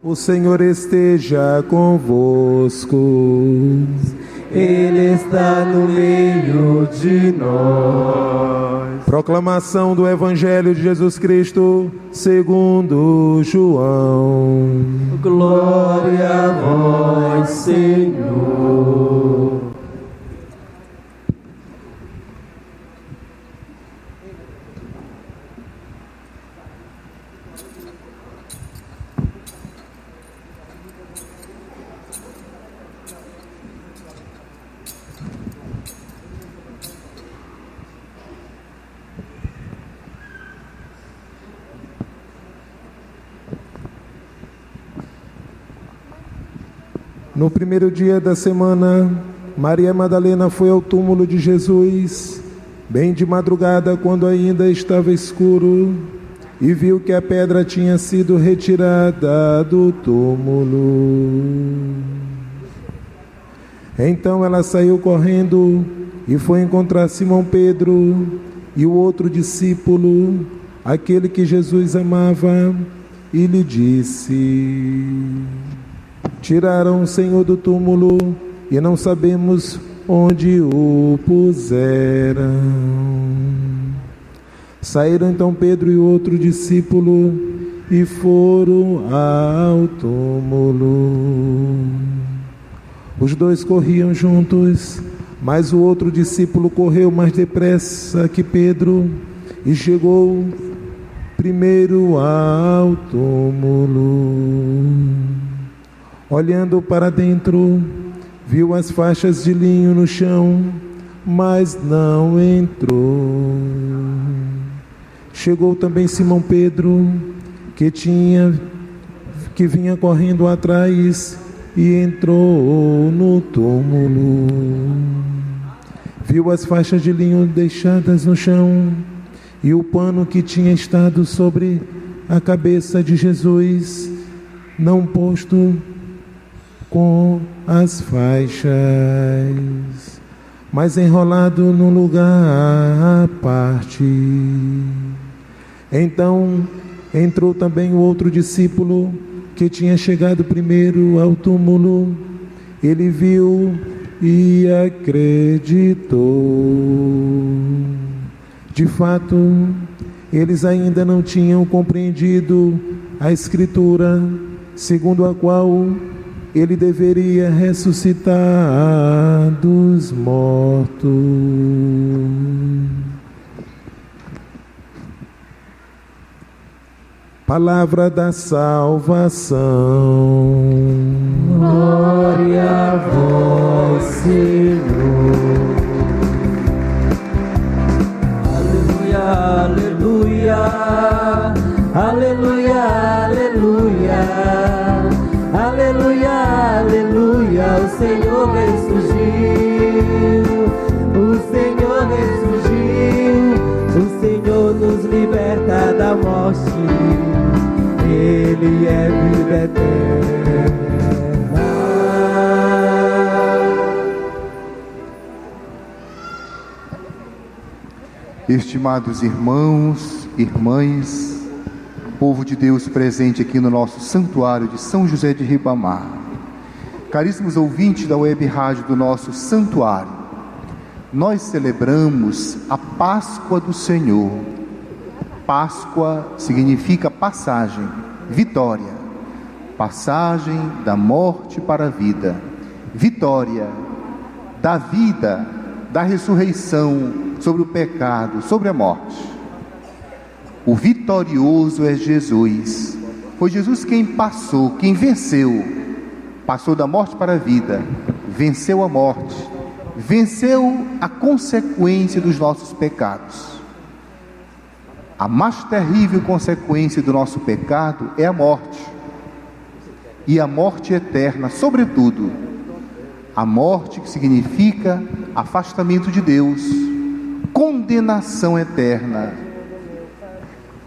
O Senhor esteja convosco. Ele está no meio de nós. Proclamação do Evangelho de Jesus Cristo segundo João. Glória a vós, Senhor. No primeiro dia da semana, Maria Madalena foi ao túmulo de Jesus, bem de madrugada, quando ainda estava escuro, e viu que a pedra tinha sido retirada do túmulo. Então ela saiu correndo e foi encontrar Simão Pedro e o outro discípulo, aquele que Jesus amava, e lhe disse: tiraram o Senhor do túmulo e não sabemos onde o puseram. Saíram então Pedro e outro discípulo e foram ao túmulo. Os dois corriam juntos, mas o outro discípulo correu mais depressa que Pedro e chegou primeiro ao túmulo. Olhando para dentro, viu as faixas de linho no chão, mas não entrou. Chegou também Simão Pedro, que vinha correndo atrás, e entrou no túmulo. Viu as faixas de linho deixadas no chão, e o pano que tinha estado sobre a cabeça de Jesus, não posto com as faixas, mas enrolado num lugar à parte. Então entrou também o outro discípulo, que tinha chegado primeiro ao túmulo. Ele viu e acreditou. De fato, eles ainda não tinham compreendido a Escritura, segundo a qual ele deveria ressuscitar dos mortos. Palavra da salvação. Glória a vós, Senhor. Aleluia, aleluia, aleluia, aleluia. Aleluia, aleluia, o Senhor ressurgiu, o Senhor ressurgiu, o Senhor nos liberta da morte, Ele é vida eterna. Estimados irmãos, irmãs, povo de Deus presente aqui no nosso santuário de São José de Ribamar, caríssimos ouvintes da web rádio do nosso santuário, nós celebramos a Páscoa do Senhor. Páscoa significa passagem, vitória, passagem da morte para a vida, vitória da vida, da ressurreição sobre o pecado, sobre a morte. O vitorioso é Jesus. Foi Jesus quem passou, quem venceu. Passou da morte para a vida, venceu a morte, venceu a consequência dos nossos pecados. A mais terrível consequência do nosso pecado é a morte. E a morte eterna, sobretudo, a morte que significa afastamento de Deus, condenação eterna,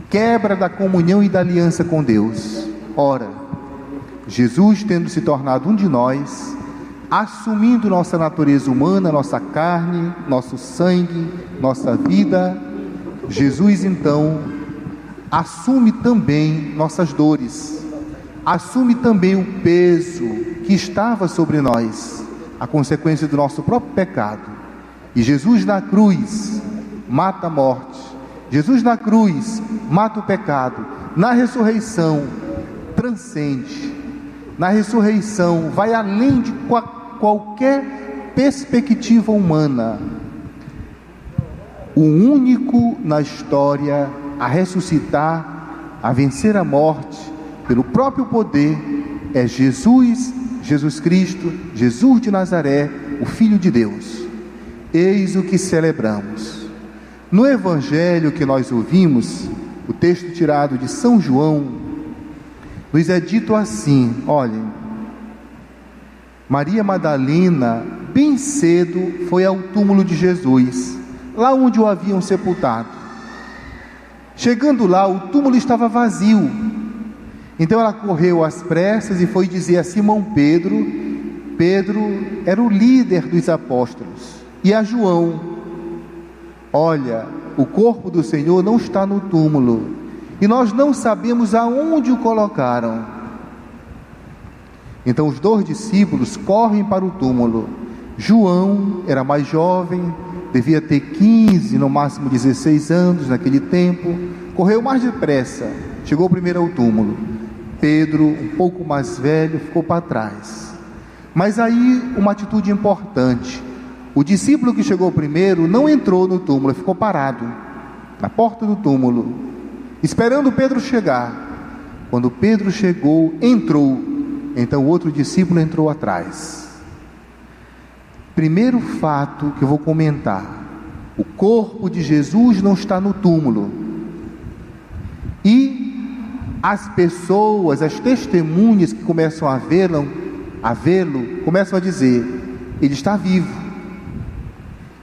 quebra da comunhão e da aliança com Deus. Ora, Jesus, tendo se tornado um de nós, assumindo nossa natureza humana, nossa carne, nosso sangue, nossa vida, Jesus então assume também nossas dores, assume também o peso que estava sobre nós, a consequência do nosso próprio pecado. E Jesus na cruz mata a morte, Jesus na cruz mata o pecado, na ressurreição transcende, na ressurreição vai além de qualquer perspectiva humana. O único na história a ressuscitar, a vencer a morte pelo próprio poder é Jesus Cristo, Jesus de Nazaré, o Filho de Deus. Eis o que celebramos. No Evangelho que nós ouvimos, o texto tirado de São João, nos é dito assim, olhem, Maria Madalena, bem cedo, foi ao túmulo de Jesus, lá onde o haviam sepultado. Chegando lá, o túmulo estava vazio. Então ela correu às pressas e foi dizer a Simão Pedro, Pedro era o líder dos apóstolos, e a João, olha, o corpo do Senhor não está no túmulo, e nós não sabemos aonde o colocaram. Então os 2 discípulos correm para o túmulo. João era mais jovem, devia ter 15, no máximo 16 anos naquele tempo, correu mais depressa, chegou primeiro ao túmulo. Pedro, um pouco mais velho, ficou para trás. Mas aí uma atitude importante, o discípulo que chegou primeiro não entrou no túmulo, ficou parado na porta do túmulo, esperando Pedro chegar. Quando Pedro chegou, entrou, então o outro discípulo entrou atrás. Primeiro fato que eu vou comentar: o corpo de Jesus não está no túmulo, e as pessoas, as testemunhas que começam a vê-lo, começam a dizer, ele está vivo,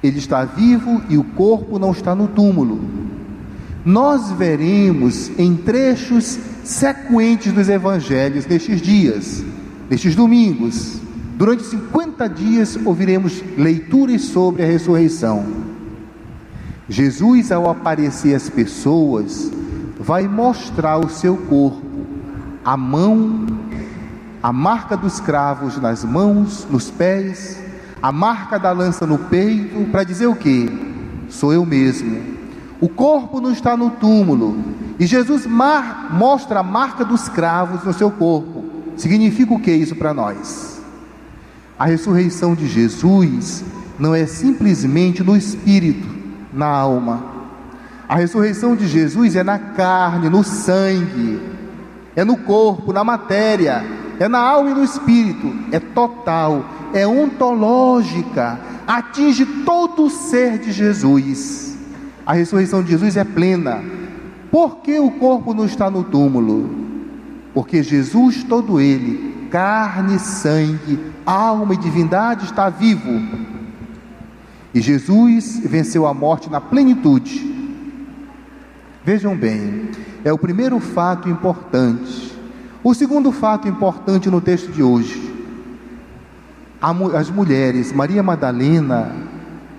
e o corpo não está no túmulo. Nós veremos em trechos sequentes dos evangelhos nestes dias, nestes domingos, durante 50 dias ouviremos leituras sobre a ressurreição. Jesus, ao aparecer às pessoas, vai mostrar o seu corpo, a mão, a marca dos cravos nas mãos, nos pés, a marca da lança no peito, para dizer o quê? Sou eu mesmo. O corpo não está no túmulo, e Jesus mostra a marca dos cravos no seu corpo. Significa o que isso para nós? A ressurreição de Jesus não é simplesmente no espírito, na alma. A ressurreição de Jesus é na carne, no sangue, é no corpo, na matéria, é na alma e no espírito, é total, é ontológica, atinge todo o ser de Jesus. A ressurreição de Jesus é plena. Por que o corpo não está no túmulo? Porque Jesus, todo ele, carne, sangue, alma e divindade, está vivo. E Jesus venceu a morte na plenitude. Vejam bem, é o primeiro fato importante. O segundo fato importante no texto de hoje, as mulheres, Maria Madalena,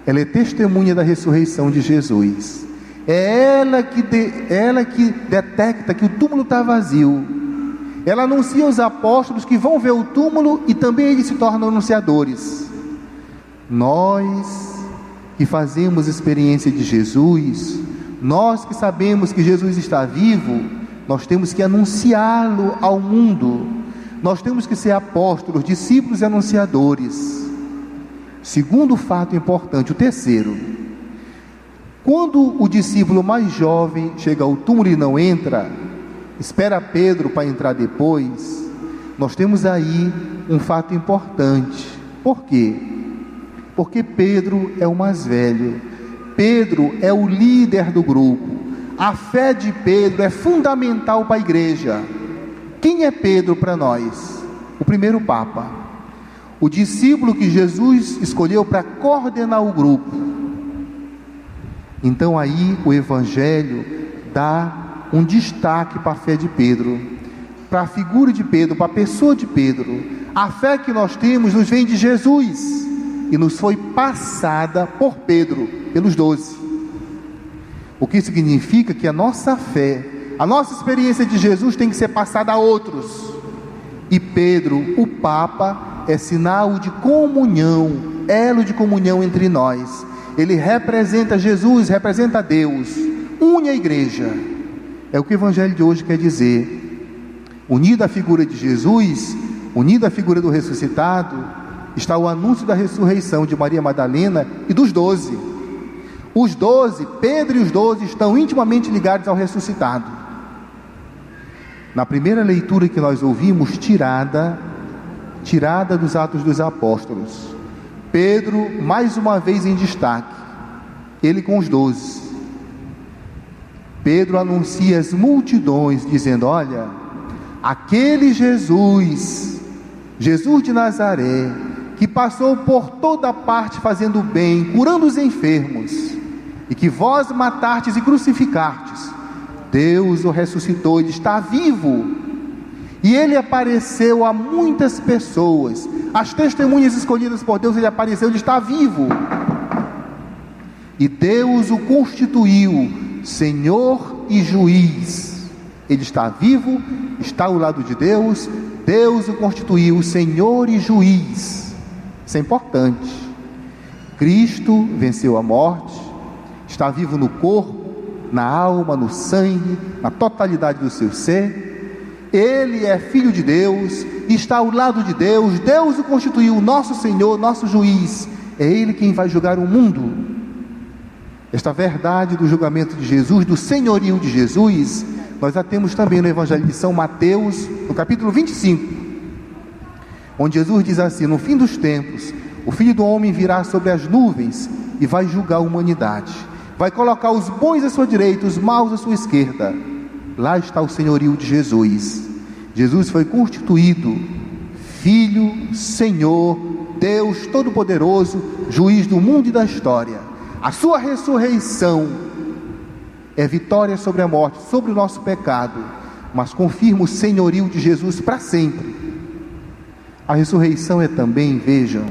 ela é testemunha da ressurreição de Jesus. É ela que detecta que o túmulo está vazio. Ela anuncia aos apóstolos que vão ver o túmulo e também eles se tornam anunciadores. Nós que fazemos experiência de Jesus, nós que sabemos que Jesus está vivo, nós temos que anunciá-lo ao mundo. Nós temos que ser apóstolos, discípulos e anunciadores. Segundo fato importante, o terceiro: quando o discípulo mais jovem chega ao túmulo e não entra, espera Pedro para entrar depois, nós temos aí um fato importante. Por quê? Porque Pedro é o mais velho, Pedro é o líder do grupo. A fé de Pedro é fundamental para a igreja. Quem é Pedro para nós? O primeiro Papa, o discípulo que Jesus escolheu para coordenar o grupo. Então aí o Evangelho dá um destaque para a fé de Pedro, para a figura de Pedro, para a pessoa de Pedro. A fé que nós temos nos vem de Jesus e nos foi passada por Pedro, pelos 12. O que significa que a nossa fé, a nossa experiência de Jesus tem que ser passada a outros. E Pedro, o Papa, é sinal de comunhão, elo de comunhão entre nós. Ele representa Jesus, representa Deus, une a igreja. É o que o Evangelho de hoje quer dizer. Unida à figura de Jesus, unida à figura do ressuscitado, está o anúncio da ressurreição de Maria Madalena e dos 12. Os 12, Pedro e os 12 estão intimamente ligados ao ressuscitado. Na primeira leitura que nós ouvimos, tirada dos Atos dos Apóstolos, Pedro mais uma vez em destaque, ele com os 12. Pedro anuncia às multidões, dizendo: olha, aquele Jesus de Nazaré, que passou por toda parte fazendo bem, curando os enfermos, e que vós matastes e crucificastes, Deus o ressuscitou, ele está vivo. E ele apareceu a muitas pessoas, as testemunhas escolhidas por Deus, ele apareceu, ele está vivo. E Deus o constituiu Senhor e Juiz. Ele está vivo, está ao lado de Deus, Deus o constituiu Senhor e Juiz. Isso é importante. Cristo venceu a morte, está vivo no corpo, na alma, no sangue, na totalidade do seu ser. Ele é Filho de Deus, está ao lado de Deus, Deus o constituiu nosso Senhor, nosso Juiz. É Ele quem vai julgar o mundo. Esta verdade do julgamento de Jesus, do senhorio de Jesus, nós a temos também no Evangelho de São Mateus, no capítulo 25, onde Jesus diz assim: no fim dos tempos, o Filho do Homem virá sobre as nuvens e vai julgar a humanidade, vai colocar os bons à sua direita, os maus à sua esquerda. Lá está o senhorio de Jesus. Jesus foi constituído Filho, Senhor, Deus Todo-Poderoso, Juiz do mundo e da história. A sua ressurreição é vitória sobre a morte, sobre o nosso pecado, mas confirma o senhorio de Jesus para sempre. A ressurreição é também, vejam,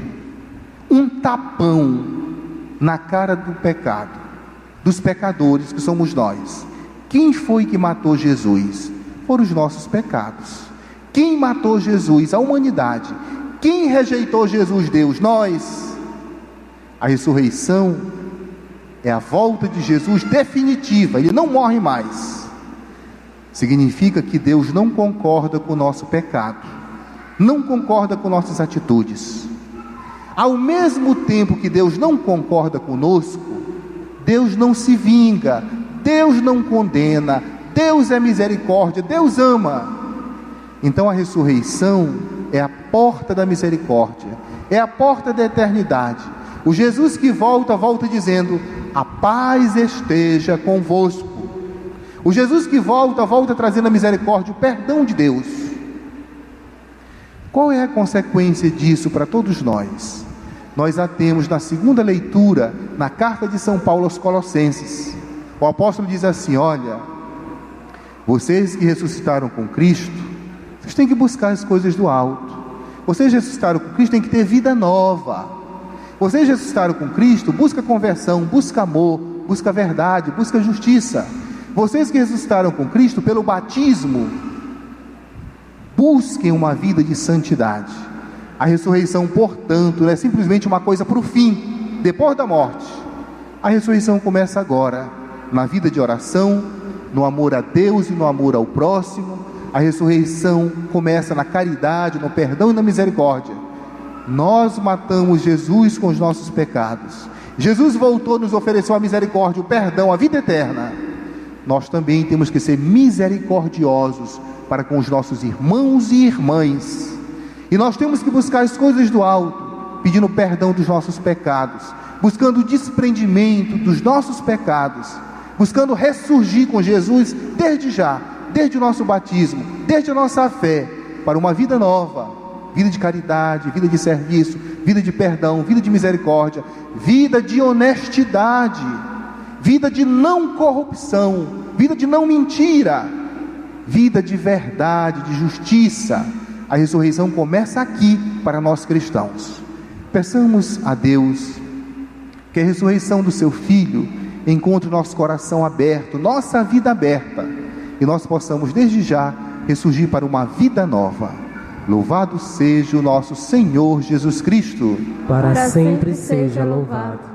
um tapão na cara do pecado, dos pecadores que somos nós. Quem foi que matou Jesus? Foram os nossos pecados. Quem matou Jesus? A humanidade. Quem rejeitou Jesus? Deus. Nós. A ressurreição é a volta de Jesus definitiva, ele não morre mais. Significa que Deus não concorda com o nosso pecado, não concorda com nossas atitudes. Ao mesmo tempo que Deus não concorda conosco, Deus não se vinga, Deus não condena, Deus é misericórdia, Deus ama. Então a ressurreição é a porta da misericórdia, é a porta da eternidade. O Jesus que volta, volta dizendo: a paz esteja convosco. O Jesus que volta, volta trazendo a misericórdia, o perdão de Deus. Qual é a consequência disso para todos nós? Nós a temos na segunda leitura, na carta de São Paulo aos Colossenses. O apóstolo diz assim: olha, vocês que ressuscitaram com Cristo, vocês têm que buscar as coisas do alto. Vocês ressuscitaram com Cristo, têm que ter vida nova. Vocês ressuscitaram com Cristo, busca conversão, busca amor, busca verdade, busca justiça. Vocês que ressuscitaram com Cristo pelo batismo, busquem uma vida de santidade. A ressurreição, portanto, não é simplesmente uma coisa para o fim, depois da morte. A ressurreição começa agora, na vida de oração, no amor a Deus e no amor ao próximo. A ressurreição começa na caridade, no perdão e na misericórdia. Nós matamos Jesus com os nossos pecados. Jesus voltou, nos ofereceu a misericórdia, o perdão, a vida eterna. Nós também temos que ser misericordiosos para com os nossos irmãos e irmãs. E nós temos que buscar as coisas do alto, pedindo perdão dos nossos pecados, buscando o desprendimento dos nossos pecados, buscando ressurgir com Jesus desde já, desde o nosso batismo, desde a nossa fé, para uma vida nova, vida de caridade, vida de serviço, vida de perdão, vida de misericórdia, vida de honestidade, vida de não corrupção, vida de não mentira, vida de verdade, de justiça. A ressurreição começa aqui para nós cristãos. Peçamos a Deus que a ressurreição do seu Filho encontre o nosso coração aberto, nossa vida aberta, e nós possamos desde já ressurgir para uma vida nova. Louvado seja o nosso Senhor Jesus Cristo. Para sempre seja louvado.